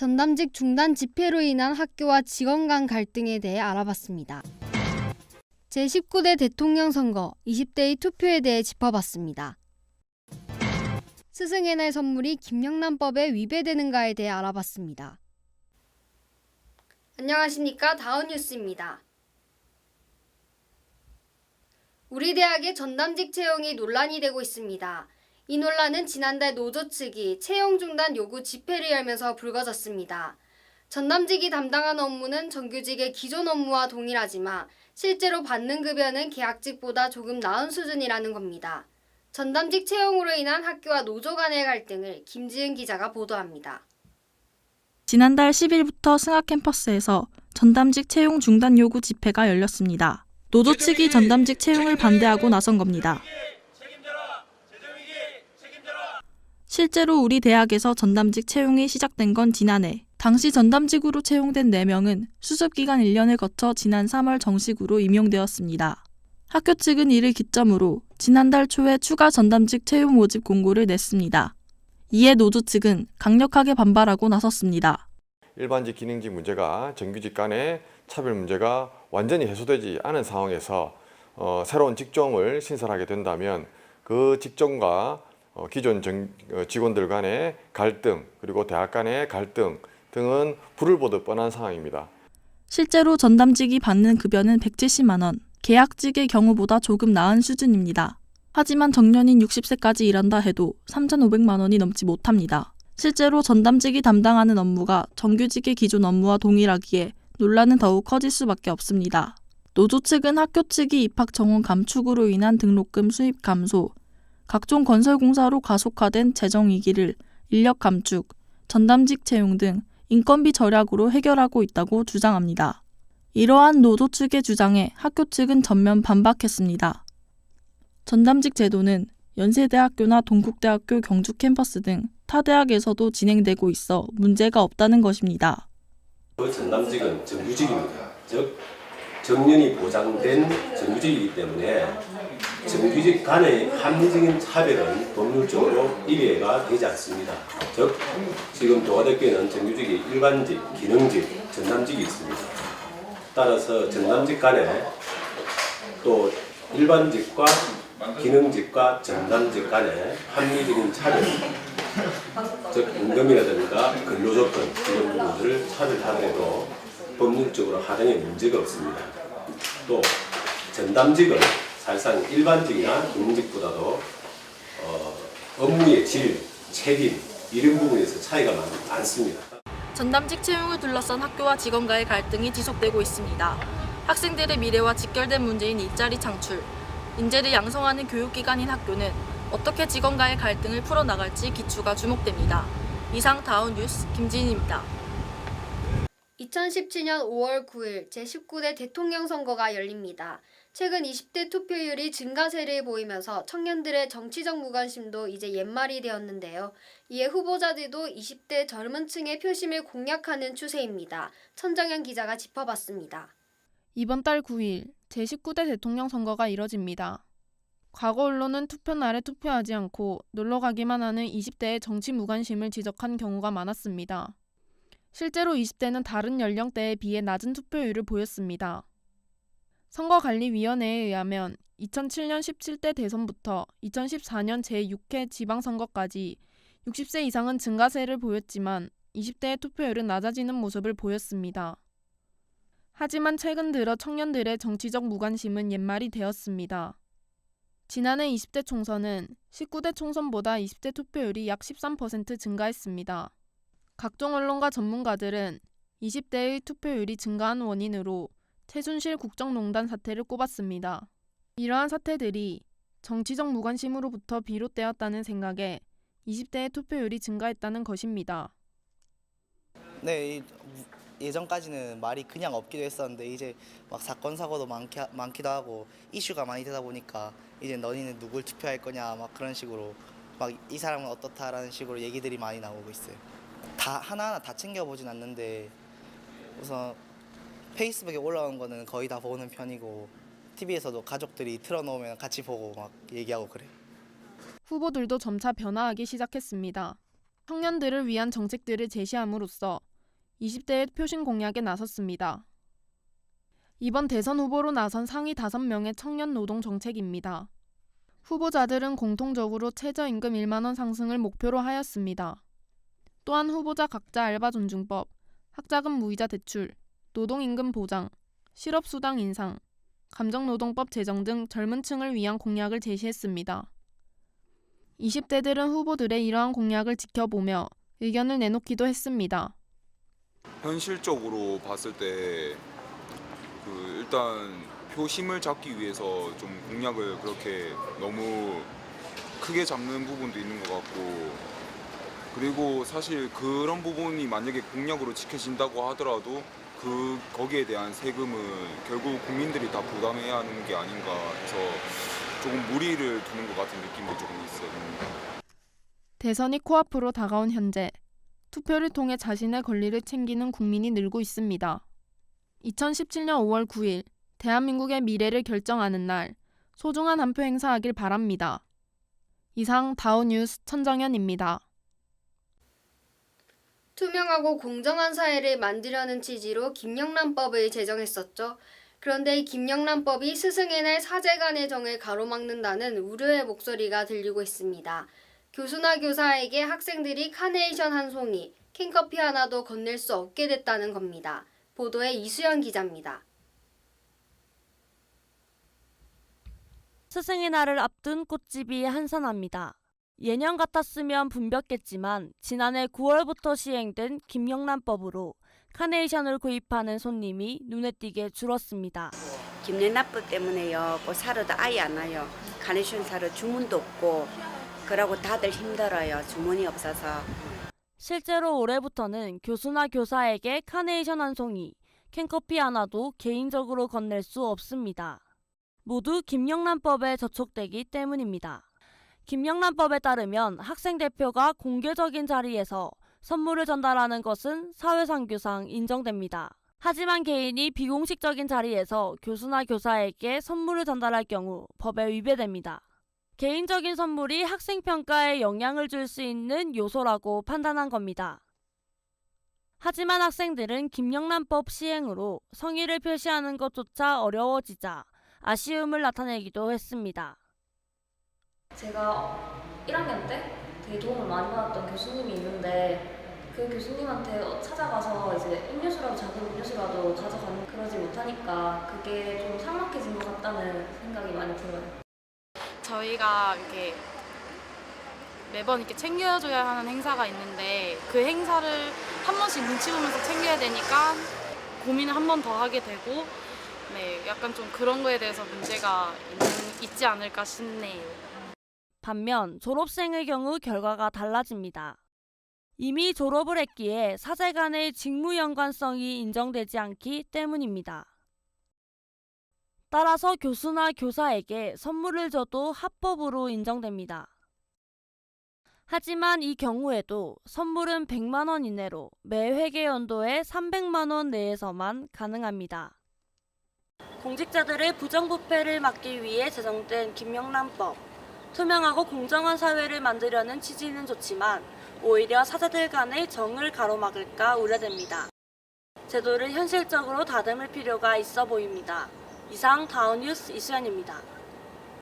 전담직 중단 집회로 인한 학교와 직원 간 갈등에 대해 알아봤습니다. 제19대 대통령 선거 20대의 투표에 대해 짚어봤습니다. 스승의 날 선물이 김영란법에 위배되는가에 대해 알아봤습니다. 안녕하십니까, 다운뉴스입니다. 우리 대학의 전담직 채용이 논란이 되고 있습니다. 이 논란은 지난달 노조 측이 채용 중단 요구 집회를 열면서 불거졌습니다. 전담직이 담당하는 업무는 정규직의 기존 업무와 동일하지만 실제로 받는 급여는 계약직보다 조금 나은 수준이라는 겁니다. 전담직 채용으로 인한 학교와 노조 간의 갈등을 김지은 기자가 보도합니다. 지난달 10일부터 승하 캠퍼스에서 전담직 채용 중단 요구 집회가 열렸습니다. 노조 측이 전담직 채용을 반대하고 나선 겁니다. 실제로 우리 대학에서 전담직 채용이 시작된 건 지난해. 당시 전담직으로 채용된 4명은 수습기간 1년을 거쳐 지난 3월 정식으로 임용되었습니다. 학교 측은 이를 기점으로 지난달 초에 추가 전담직 채용 모집 공고를 냈습니다. 이에 노조 측은 강력하게 반발하고 나섰습니다. 일반직, 기능직 문제가 정규직 간의 차별 문제가 완전히 해소되지 않은 상황에서 새로운 직종을 신설하게 된다면 그 직종과 기존 직원들 간의 갈등, 그리고 대학 간의 갈등 등은 불을 보듯 뻔한 상황입니다. 실제로 전담직이 받는 급여는 170만 원, 계약직의 경우보다 조금 나은 수준입니다. 하지만 정년인 60세까지 일한다 해도 3,500만 원이 넘지 못합니다. 실제로 전담직이 담당하는 업무가 정규직의 기존 업무와 동일하기에 논란은 더욱 커질 수밖에 없습니다. 노조 측은 학교 측이 입학 정원 감축으로 인한 등록금 수입 감소, 각종 건설공사로 가속화된 재정위기를 인력 감축, 전담직 채용 등 인건비 절약으로 해결하고 있다고 주장합니다. 이러한 노조 측의 주장에 학교 측은 전면 반박했습니다. 전담직 제도는 연세대학교나 동국대학교 경주 캠퍼스 등 타 대학에서도 진행되고 있어 문제가 없다는 것입니다. 전담직은 정규직입니다. 즉 정년이 보장된 정규직이기 때문에 정규직 간의 합리적인 차별은 법률적으로 이해가 되지 않습니다. 즉 지금 동아대학교에는 정규직이 일반직, 기능직, 전담직이 있습니다. 따라서 전담직 간에 또 일반직과 기능직과 전담직 간의 합리적인 차별, 즉 임금이라든가 근로조건 이런 부분들을 차별하더라도 법률적으로 하등에 문제가 없습니다. 또 전담직은 사실상 일반직이나 기능직보다도 업무의 질, 책임 이런 부분에서 차이가 많습니다. 전담직 채용을 둘러싼 학교와 직원과의 갈등이 지속되고 있습니다. 학생들의 미래와 직결된 문제인 일자리 창출, 인재를 양성하는 교육기관인 학교는 어떻게 직원과의 갈등을 풀어나갈지 기추가 주목됩니다. 이상 다운뉴스 김진희입니다. 2017년 5월 9일 제19대 대통령 선거가 열립니다. 최근 20대 투표율이 증가세를 보이면서 청년들의 정치적 무관심도 이제 옛말이 되었는데요. 이에 후보자들도 20대 젊은 층의 표심을 공략하는 추세입니다. 천정현 기자가 짚어봤습니다. 이번 달 9일 제19대 대통령 선거가 이뤄집니다. 과거 언론은 투표날에 투표하지 않고 놀러가기만 하는 20대의 정치 무관심을 지적한 경우가 많았습니다. 실제로 20대는 다른 연령대에 비해 낮은 투표율을 보였습니다. 선거관리위원회에 의하면 2007년 17대 대선부터 2014년 제6회 지방선거까지 60세 이상은 증가세를 보였지만 20대의 투표율은 낮아지는 모습을 보였습니다. 하지만 최근 들어 청년들의 정치적 무관심은 옛말이 되었습니다. 지난해 20대 총선은 19대 총선보다 20대 투표율이 약 13% 증가했습니다. 각종 언론과 전문가들은 20대의 투표율이 증가한 원인으로 최순실 국정농단 사태를 꼽았습니다. 이러한 사태들이 정치적 무관심으로부터 비롯되었다는 생각에 20대의 투표율이 증가했다는 것입니다. 네, 예전까지는 말이 그냥 없기도 했었는데 이제 막 사건 사고도 많기도 하고 이슈가 많이 되다 보니까 이제 너희는 누굴 투표할 거냐 막 그런 식으로 막 이 사람은 어떻다라는 식으로 얘기들이 많이 나오고 있어요. 다 하나하나 다 챙겨보진 않는데 우선 페이스북에 올라온 거는 거의 다 보는 편이고 TV에서도 가족들이 틀어놓으면 같이 보고 막 얘기하고 그래요. 후보들도 점차 변화하기 시작했습니다. 청년들을 위한 정책들을 제시함으로써 20대의 표심 공약에 나섰습니다. 이번 대선 후보로 나선 상위 5명의 청년 노동 정책입니다. 후보자들은 공통적으로 최저임금 1만 원 상승을 목표로 하였습니다. 또한 후보자 각자 알바 존중법, 학자금 무이자 대출, 노동임금 보장, 실업수당 인상, 감정노동법 제정 등 젊은 층을 위한 공약을 제시했습니다. 20대들은 후보들의 이러한 공약을 지켜보며 의견을 내놓기도 했습니다. 현실적으로 봤을 때 일단 표심을 잡기 위해서 좀 공약을 그렇게 너무 크게 잡는 부분도 있는 것 같고, 그리고 사실 그런 부분이 만약에 공약으로 지켜진다고 하더라도 거기에 대한 세금은 결국 국민들이 다 부담해야 하는 게 아닌가 해서 조금 무리를 두는 것 같은 느낌도 조금 있어요. 대선이 코앞으로 다가온 현재 투표를 통해 자신의 권리를 챙기는 국민이 늘고 있습니다. 2017년 5월 9일 대한민국의 미래를 결정하는 날, 소중한 한 표 행사하길 바랍니다. 이상 다우뉴스 천정현입니다. 투명하고 공정한 사회를 만들려는 취지로 김영란법을 제정했었죠. 그런데 이 김영란법이 스승의 날 사제간의 정을 가로막는다는 우려의 목소리가 들리고 있습니다. 교수나 교사에게 학생들이 카네이션 한 송이, 캔커피 하나도 건넬 수 없게 됐다는 겁니다. 보도에 이수연 기자입니다. 스승의 날을 앞둔 꽃집이 한산합니다. 예년 같았으면 붐볐겠지만 지난해 9월부터 시행된 김영란법으로 카네이션을 구입하는 손님이 눈에 띄게 줄었습니다. 김영란법 때문에요. 꽃 사러도 아예 안 와요. 카네이션 사러 주문도 없고 그러고 다들 힘들어요. 주문이 없어서. 실제로 올해부터는 교수나 교사에게 카네이션 한 송이, 캔커피 하나도 개인적으로 건넬 수 없습니다. 모두 김영란법에 저촉되기 때문입니다. 김영란법에 따르면 학생 대표가 공개적인 자리에서 선물을 전달하는 것은 사회상규상 인정됩니다. 하지만 개인이 비공식적인 자리에서 교수나 교사에게 선물을 전달할 경우 법에 위배됩니다. 개인적인 선물이 학생 평가에 영향을 줄 수 있는 요소라고 판단한 겁니다. 하지만 학생들은 김영란법 시행으로 성의를 표시하는 것조차 어려워지자 아쉬움을 나타내기도 했습니다. 제가 1학년 때 되게 도움을 많이 받았던 교수님이 있는데 그 교수님한테 찾아가서 이제 음료수라도 작은 음료수라도 가져가는 그러지 못하니까 그게 좀 삭막해진 것 같다는 생각이 많이 들어요. 저희가 이렇게 매번 이렇게 챙겨줘야 하는 행사가 있는데 그 행사를 한 번씩 눈치 보면서 챙겨야 되니까 고민을 한 번 더 하게 되고 약간 좀 그런 거에 대해서 문제가 있지 않을까 싶네요. 반면 졸업생의 경우 결과가 달라집니다. 이미 졸업을 했기에 사제 간의 직무 연관성이 인정되지 않기 때문입니다. 따라서 교수나 교사에게 선물을 줘도 합법으로 인정됩니다. 하지만 이 경우에도 선물은 100만 원 이내로 매 회계 연도에 300만 원 내에서만 가능합니다. 공직자들의 부정부패를 막기 위해 제정된 김영란법. 투명하고 공정한 사회를 만들려는 취지는 좋지만 오히려 사제들 간의 정을 가로막을까 우려됩니다. 제도를 현실적으로 다듬을 필요가 있어 보입니다. 이상 다우뉴스 이수연입니다.